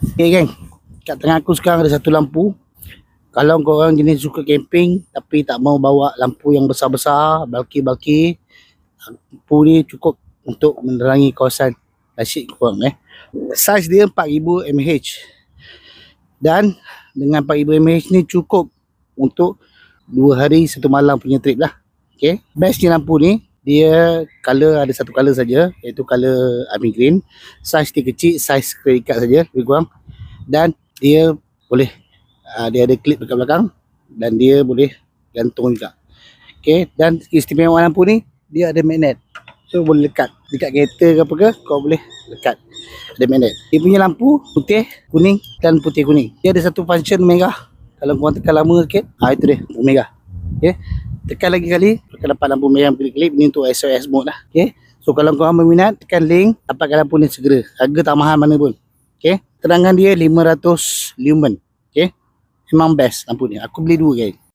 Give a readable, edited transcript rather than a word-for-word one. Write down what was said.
Okay geng, kat tengah aku sekarang ada satu lampu. Kalau korang jenis suka camping tapi tak mau bawa lampu yang besar-besar, bulky, lampu ni cukup untuk menerangi kawasan asyik korang Saiz dia 4000 mAh. Dan dengan 4000 mAh ni cukup untuk 2 hari 1 malam punya trip lah. Okay, bestnya lampu ni, dia color ada satu color saja, iaitu color army green. Saiz dia kecil, saiz credit card saja lebih kurang. Dan dia boleh dia ada klip dekat belakang dan dia boleh gantung juga. Okay, dan keistimewaan lampu ni, dia ada magnet, so boleh lekat dekat kereta ke apa ke, kau boleh lekat, ada magnet. Dia punya lampu putih, kuning dan putih kuning. Dia ada satu function merah. Kalau korang tekan lama sikit, itu dia lampu merah. Okay, tekan lagi kali akan dapat lampu merah berkelip-kelip. Ni untuk SOS mode lah. Okay, so kalau korang berminat, tekan link, dapatkan lampu ni segera. Harga tak mahal mana pun. Okay, terangan dia 500 lumen. Okay, memang best lampu ni. Aku beli 2 guys.